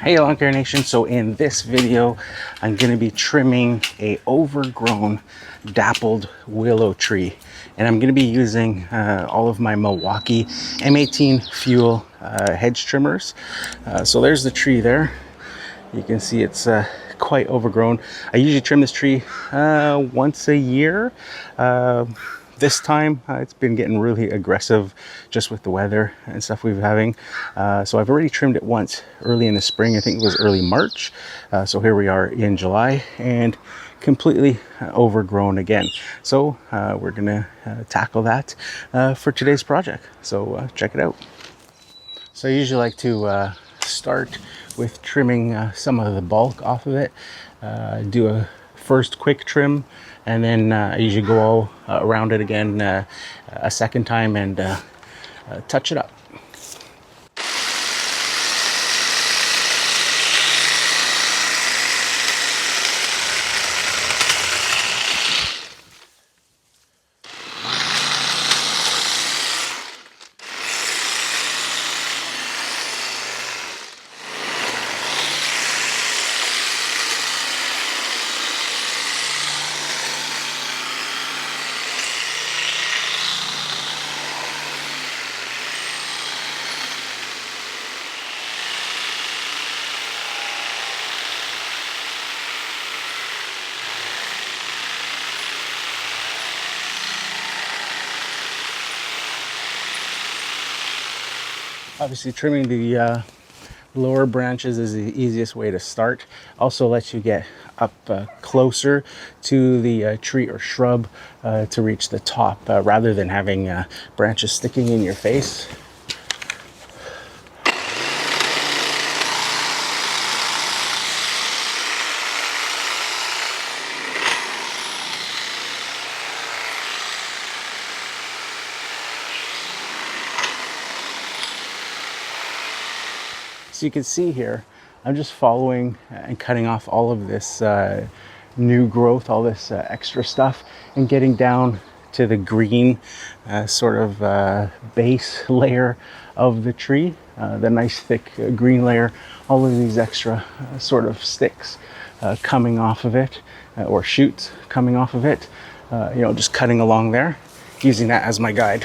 Hey Lawn Care Nation, so in this video I'm going to be trimming a overgrown dappled willow tree, and I'm going to be using all of my Milwaukee M18 fuel hedge trimmers. So there's the tree there. You can see it's quite overgrown. I usually trim this tree once a year. This time it's been getting really aggressive just with the weather and stuff we've been having. So I've already trimmed it once early in the spring. I think it was early March. So here we are in July and completely overgrown again. So we're gonna tackle that for today's project. So check it out. So I usually like to start with trimming some of the bulk off of it. Do a first quick trim, and then I usually go all around it again a second time and touch it up. Obviously trimming the lower branches is the easiest way to start. Also lets you get up closer to the tree or shrub to reach the top rather than having branches sticking in your face. So you can see here, I'm just following and cutting off all of this new growth, all this extra stuff, and getting down to the green sort of base layer of the tree, the nice thick green layer, all of these extra sort of sticks coming off of it, or shoots coming off of it, you know, just cutting along there, using that as my guide.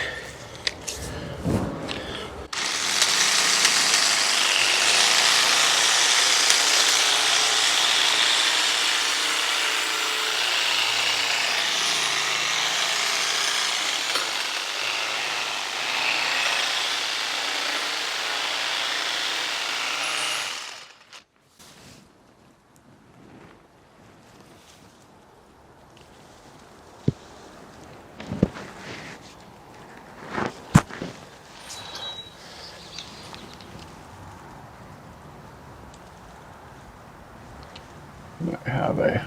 I have a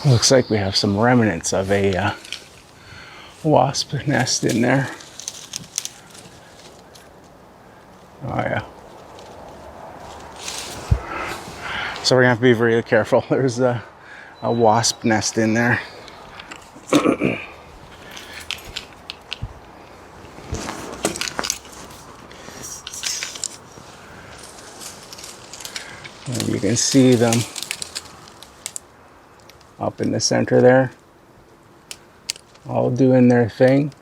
looks like we have some remnants of a wasp nest in there. Oh yeah. So we're gonna have to be very careful. There's a wasp nest in there. And you can see them up in the center there, all doing their thing.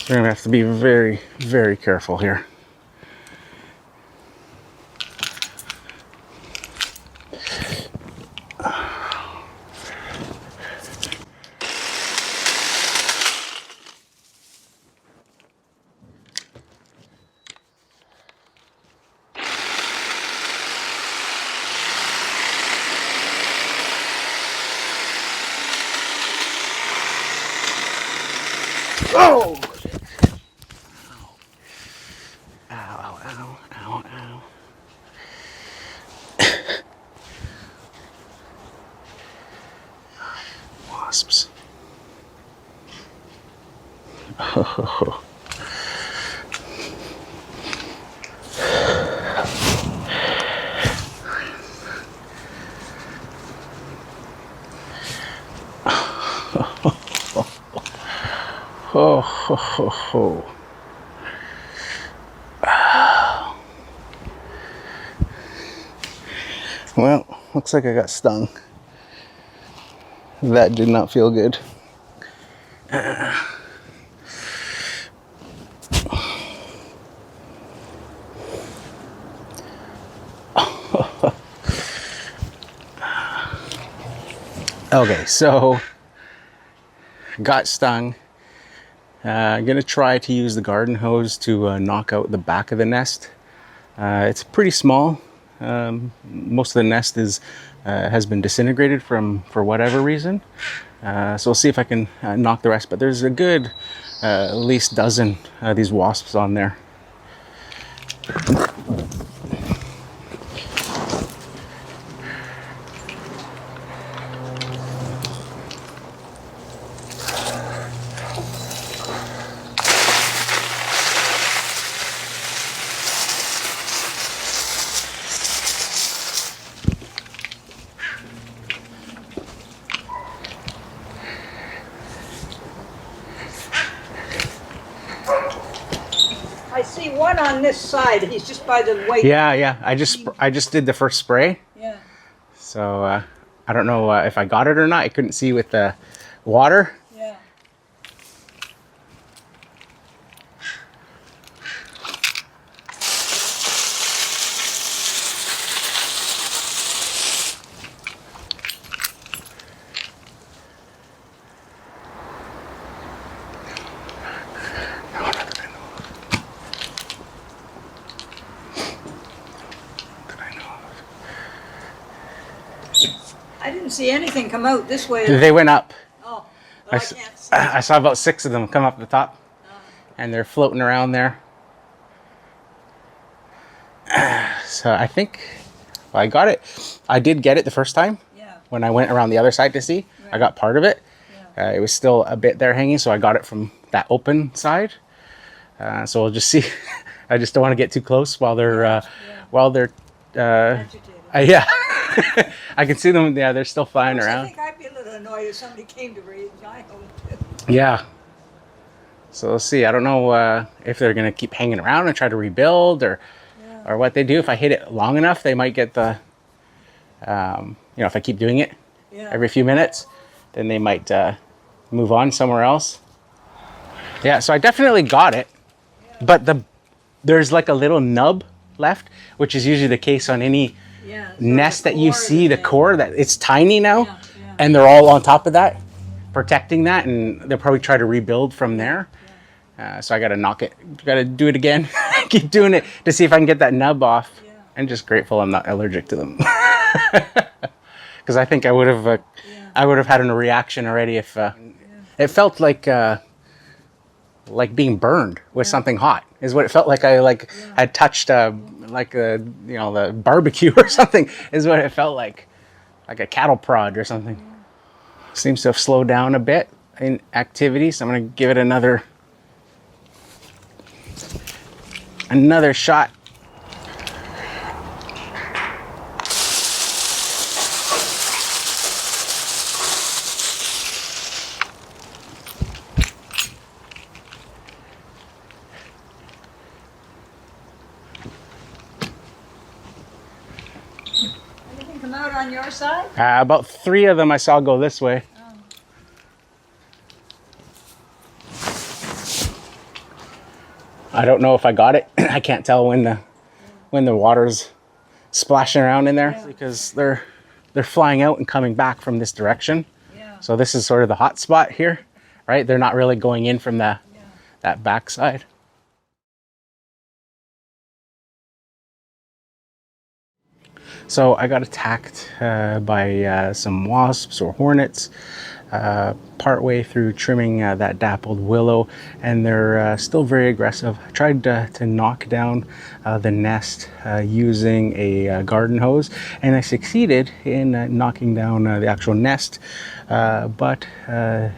We're gonna have to be very, very careful here. Oh! Ow, ow, ow, ow, ow. Wasps. Oh. Ho, ho, ho. Well, looks like I got stung. That did not feel good. Okay, so got stung. I'm gonna try to use the garden hose to knock out the back of the nest. It's pretty small. Most of the nest has been disintegrated for whatever reason. So we'll see if I can knock the rest. But there's a good at least dozen these wasps on there. I see one on this side. He's just by the way. Yeah. I just did the first spray. Yeah. So I don't know if I got it or not. I couldn't see with the water. Yeah. I didn't see anything come out this way. They went up. Oh, but I can't see. I saw about 6 of them come up the top, and they're floating around there. So I think, well, I got it. I did get it the first time. Yeah. When I went around the other side to see. Right. I got part of it. Yeah. It was still a bit there hanging, so I got it from that open side. So we'll just see. I just don't want to get too close while they're Agitated. yeah. I can see them. Yeah, they're still flying around. I think I'd be a little annoyed if somebody came to raid my home. Yeah. So we'll see. I don't know if they're gonna keep hanging around and try to rebuild, or what they do. If I hit it long enough, they might get the. If I keep doing it every few minutes, then they might move on somewhere else. Yeah. So I definitely got it, but there's like a little nub left, which is usually the case on any nest that you see. The core that it's tiny now, and they're all on top of that, protecting that, and they'll probably try to rebuild from there. So I gotta knock it, gotta do it again. Keep doing it to see if I can get that nub off. I'm just grateful I'm not allergic to them, because I think I would have had a reaction already if it felt like being burned with something hot is what it felt like. I had touched the barbecue or something is what it felt like a cattle prod or something. Seems to have slowed down a bit in activity, so I'm gonna give it another shot. Anything come out on your side? About 3 of them I saw go this way. I don't know if I got it. I can't tell when the water's splashing around in there because they're flying out and coming back from this direction. So this is sort of the hot spot here, right? They're not really going in from that back side. So I got attacked by some wasps or hornets partway through trimming that dappled willow, and they're still very aggressive. I tried to knock down the nest using a garden hose, and I succeeded in knocking down the actual nest, but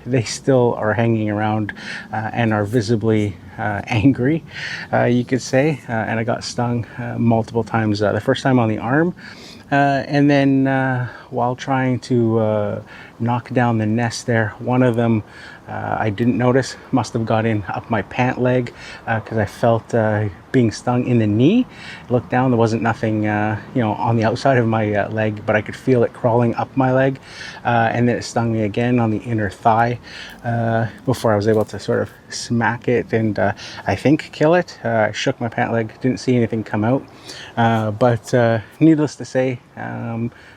they still are hanging around and are visibly angry, you could say, and I got stung multiple times. The first time on the arm, and then while trying to knock down the nest there. One of them I didn't notice, must have got in up my pant leg because I felt being stung in the knee. Looked down, there wasn't nothing you know, on the outside of my leg, but I could feel it crawling up my leg, and then it stung me again on the inner thigh before I was able to sort of smack it and I think kill it. I shook my pant leg, didn't see anything come out, but needless to say,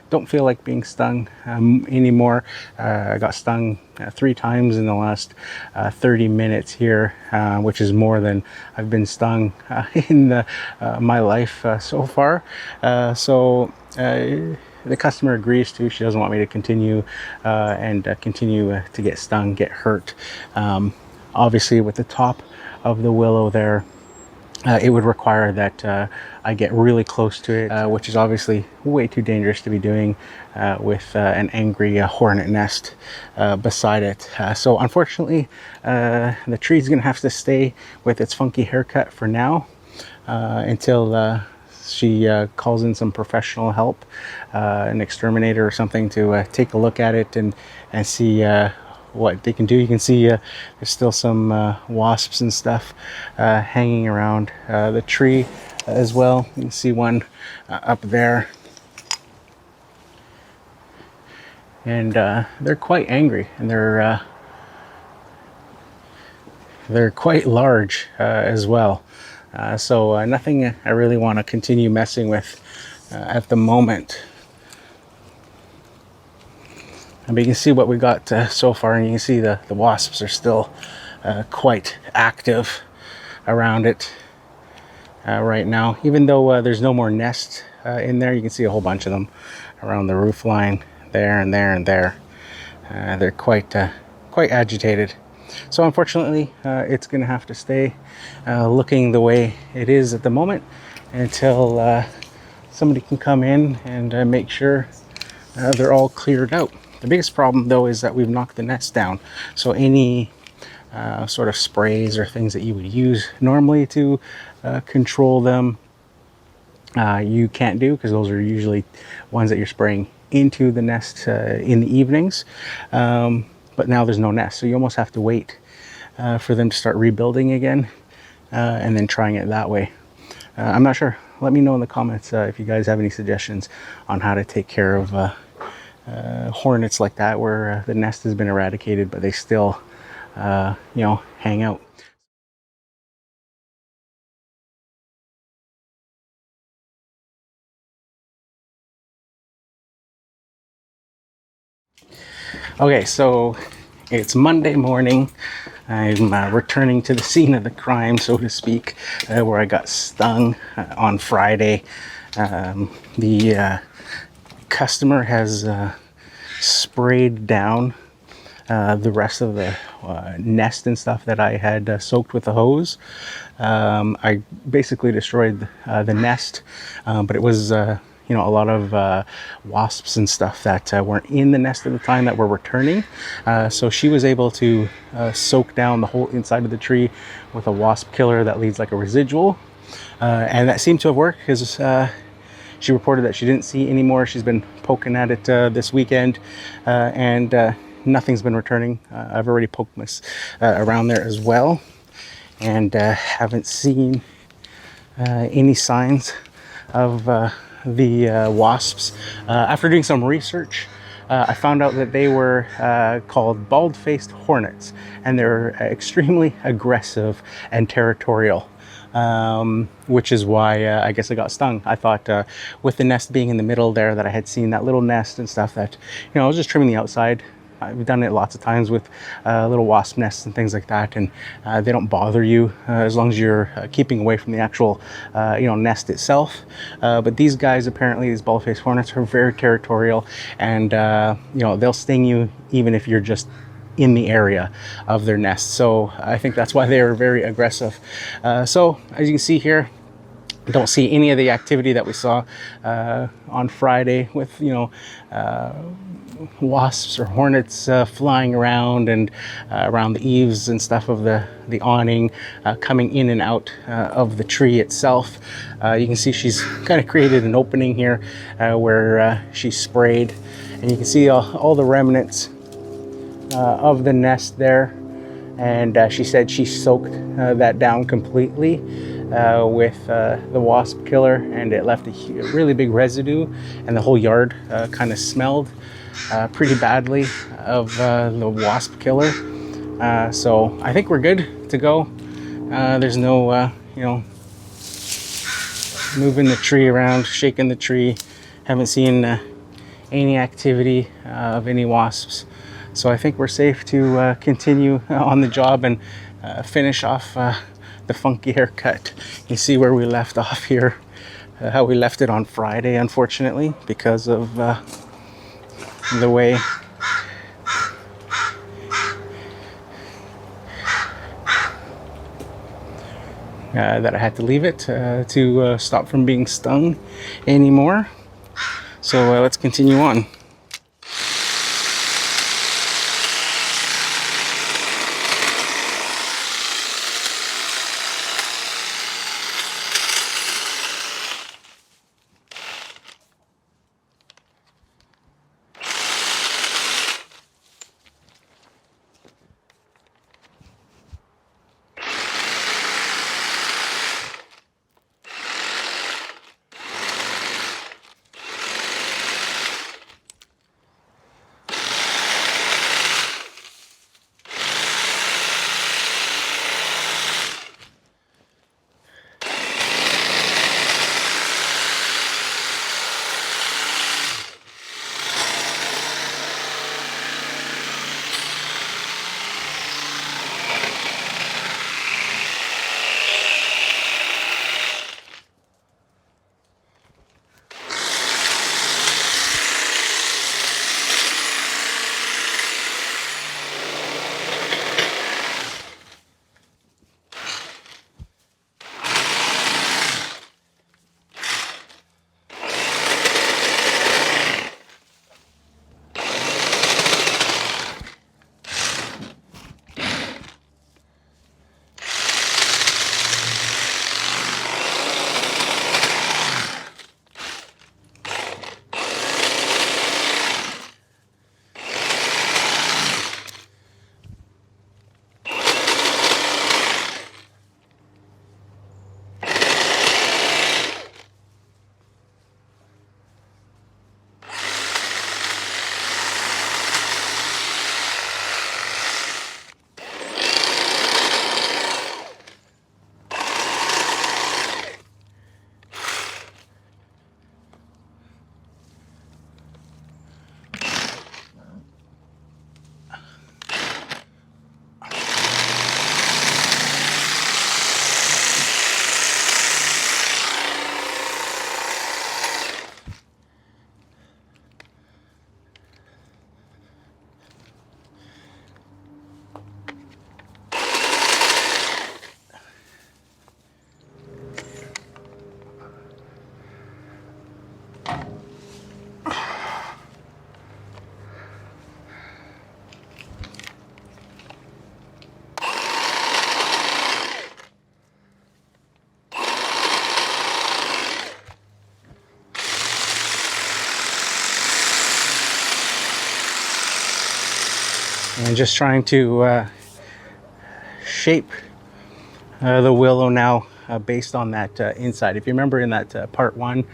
don't feel like being stung anymore. I got stung 3 times in the last 30 minutes here, which is more than I've been stung in my life so far. So the customer agrees to. She doesn't want me to continue and continue to get stung, get hurt. Obviously, with the top of the willow there, it would require that I get really close to it, which is obviously way too dangerous to be doing with an angry hornet nest beside it. So unfortunately, the tree's gonna have to stay with its funky haircut for now until she calls in some professional help, an exterminator or something, to take a look at it and see what they can do. You can see there's still some wasps and stuff hanging around the tree as well. You can see one up there, and they're quite angry, and they're quite large as well. So nothing I really want to continue messing with at the moment. But you can see what we got so far, and you can see the wasps are still quite active around it right now. Even though there's no more nest in there, you can see a whole bunch of them around the roof line there and there and there. They're quite agitated. So unfortunately, it's going to have to stay looking the way it is at the moment until somebody can come in and make sure they're all cleared out. The biggest problem though is that we've knocked the nest down, so any sort of sprays or things that you would use normally to control them, you can't do, because those are usually ones that you're spraying into the nest in the evenings. But now there's no nest, so you almost have to wait for them to start rebuilding again, and then trying it that way. I'm not sure. Let me know in the comments if you guys have any suggestions on how to take care of hornets like that, where the nest has been eradicated but they still you know, hang out. Okay, so it's Monday morning. I'm returning to the scene of the crime, so to speak, where I got stung on Friday. The customer has sprayed down the rest of the nest and stuff that I had soaked with the hose. I basically destroyed the nest, but it was you know, a lot of wasps and stuff that weren't in the nest at the time that were returning. So she was able to soak down the whole inside of the tree with a wasp killer that leaves like a residual, and that seemed to have worked, because she reported that she didn't see any more. She's been poking at it this weekend, and nothing's been returning. I've already poked this around there as well, and haven't seen any signs of the wasps. After doing some research, I found out that they were called bald-faced hornets, and they're extremely aggressive and territorial. Which is why I guess I got stung. I thought with the nest being in the middle there, that I had seen that little nest and stuff, that, you know, I was just trimming the outside. I've done it lots of times with little wasp nests and things like that, and they don't bother you as long as you're keeping away from the actual you know, nest itself. But these guys, apparently these bald-faced hornets, are very territorial, and you know, they'll sting you even if you're just in the area of their nest. So I think that's why they are very aggressive. So as you can see here, I don't see any of the activity that we saw on Friday with, you know, wasps or hornets flying around and around the eaves and stuff of the awning, coming in and out of the tree itself. You can see she's kind of created an opening here where she sprayed, and you can see all the remnants of the nest there, and she said she soaked that down completely with the wasp killer, and it left a really big residue, and the whole yard kind of smelled pretty badly of the wasp killer. So I think we're good to go. There's no you know, moving the tree around, shaking the tree. Haven't seen any activity of any wasps. So I think we're safe to continue on the job and finish off the funky haircut. You see where we left off here, how we left it on Friday, unfortunately, because of the way that I had to leave it to stop from being stung anymore. So let's continue on. And just trying to shape the willow now based on that inside. If you remember in that part one,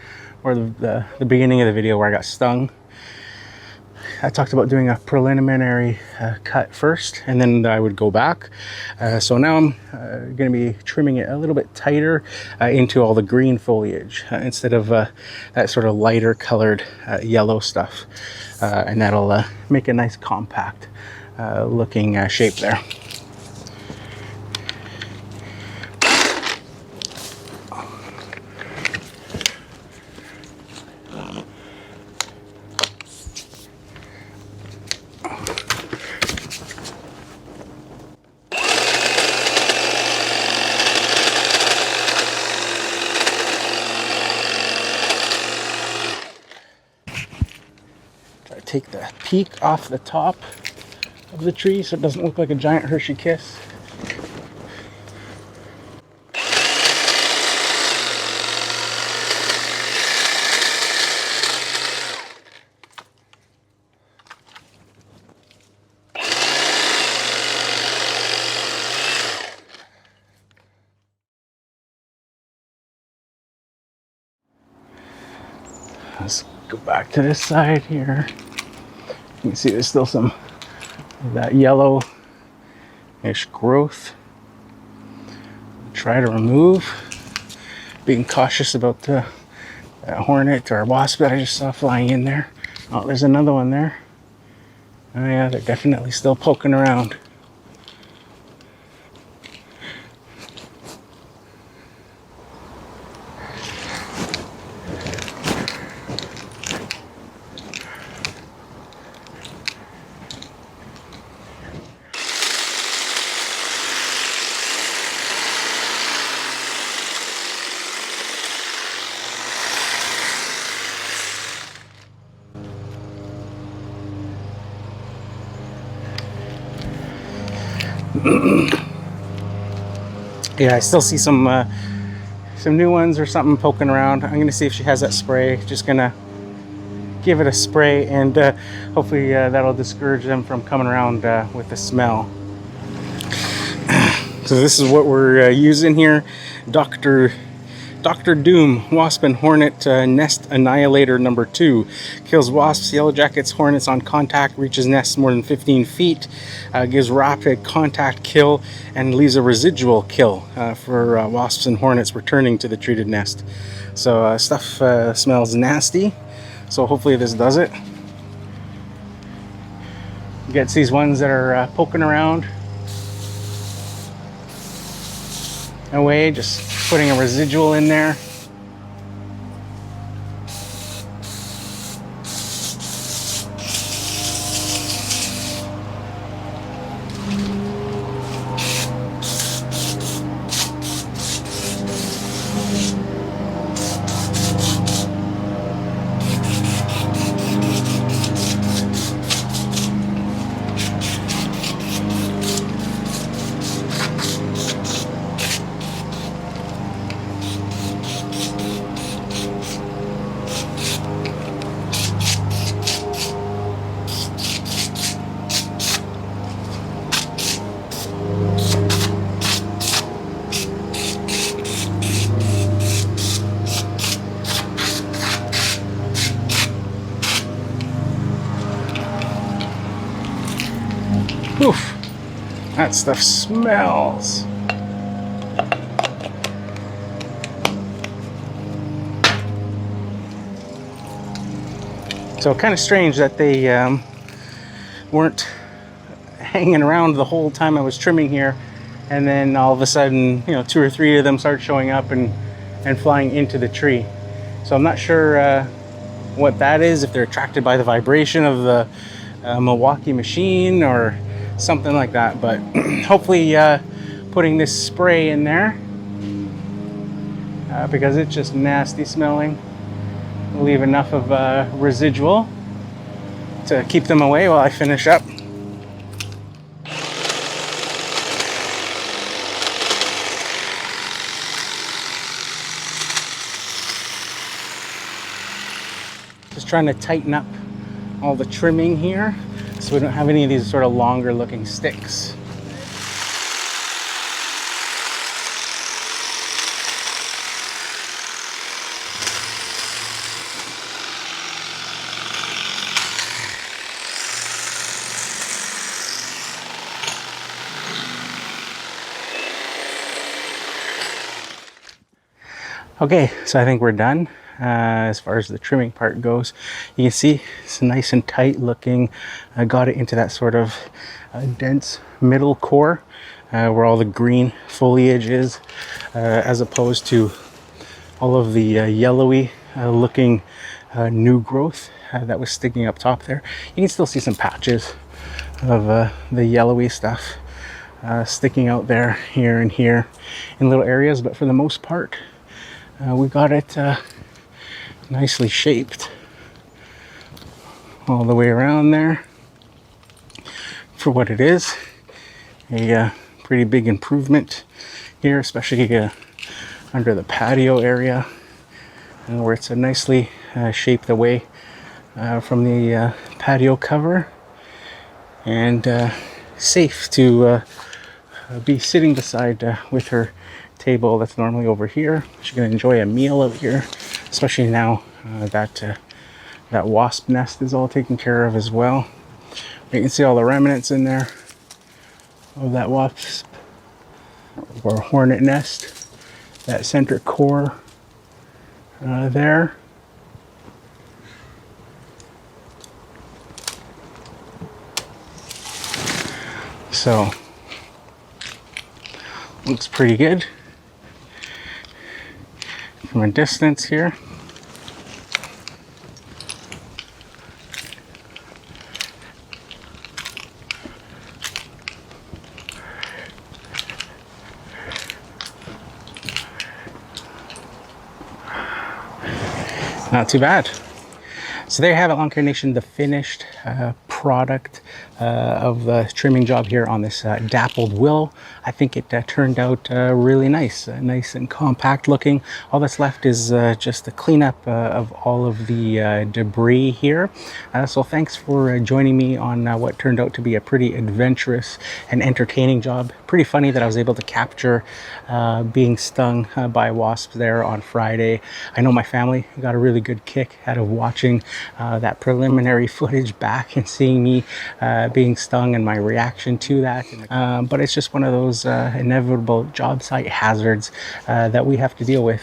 or the beginning of the video where I got stung, I talked about doing a preliminary cut first, and then I would go back. So now I'm going to be trimming it a little bit tighter into all the green foliage instead of that sort of lighter colored yellow stuff. And that'll make a nice compact looking shape there. Take the peak off the top of the tree so it doesn't look like a giant Hershey kiss. Let's go back to this side here. You can see there's still some of that yellow-ish growth. Try to remove. Being cautious about the hornet or wasp that I just saw flying in there. Oh, there's another one there. Oh yeah, they're definitely still poking around. Yeah, I still see some new ones or something poking around. I'm gonna see if she has that spray. Just gonna give it a spray, and hopefully that'll discourage them from coming around with the smell. So this is what we're using here. Dr. Doom Wasp and Hornet Nest Annihilator number 2. Kills wasps, yellow jackets, hornets on contact, reaches nests more than 15 feet, gives rapid contact kill, and leaves a residual kill for wasps and hornets returning to the treated nest. So stuff smells nasty, so hopefully this does it. Gets these ones that are poking around away, just putting a residual in there. Oof, that stuff smells. So kind of strange that they weren't hanging around the whole time I was trimming here, and then all of a sudden, you know, 2 or 3 of them started showing up and flying into the tree. So I'm not sure what that is, if they're attracted by the vibration of the Milwaukee machine or something like that, but hopefully putting this spray in there because it's just nasty smelling, will leave enough of residual to keep them away while I finish up. Just trying to tighten up all the trimming here so we don't have any of these sort of longer looking sticks. Okay, so I think we're done. As far as the trimming part goes, you can see it's nice and tight looking. I got it into that sort of dense middle core where all the green foliage is, as opposed to all of the yellowy looking new growth that was sticking up top there. You can still see some patches of the yellowy stuff sticking out there, here and here in little areas, but for the most part we got it nicely shaped all the way around there for what it is. A pretty big improvement here, especially under the patio area where it's nicely shaped away from the patio cover, and safe to be sitting beside with her table that's normally over here. She's gonna enjoy a meal out here, especially now that That wasp nest is all taken care of as well. You can see all the remnants in there of that wasp or hornet nest. That center core there. So, looks pretty good from a distance here. Not too bad. So there you have it, Lawn Care Nation, the finished product of the trimming job here on this Dappled Willow. I think it turned out really nice, nice and compact looking. All that's left is just the cleanup of all of the debris here. So thanks for joining me on what turned out to be a pretty adventurous and entertaining job. Pretty funny that I was able to capture being stung by wasps there on Friday. I know my family got a really good kick out of watching that preliminary footage back and seeing me being stung and my reaction to that. But it's just one of those inevitable job site hazards that we have to deal with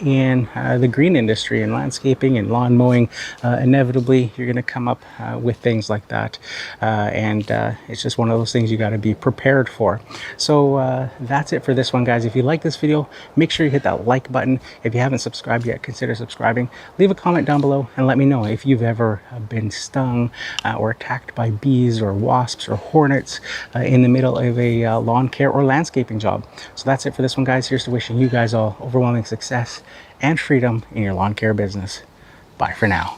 in the green industry and landscaping and lawn mowing. Inevitably, you're going to come up with things like that. And it's just one of those things you got to be prepared for. So that's it for this one, guys. If you like this video, make sure you hit that like button. If you haven't subscribed yet, consider subscribing. Leave a comment down below and let me know if you've ever been stung or attacked by bees or wasps or hornets in the middle of a lawn care or landscaping job. So that's it for this one, guys. Here's to wishing you guys all overwhelming success and freedom in your lawn care business. Bye for now.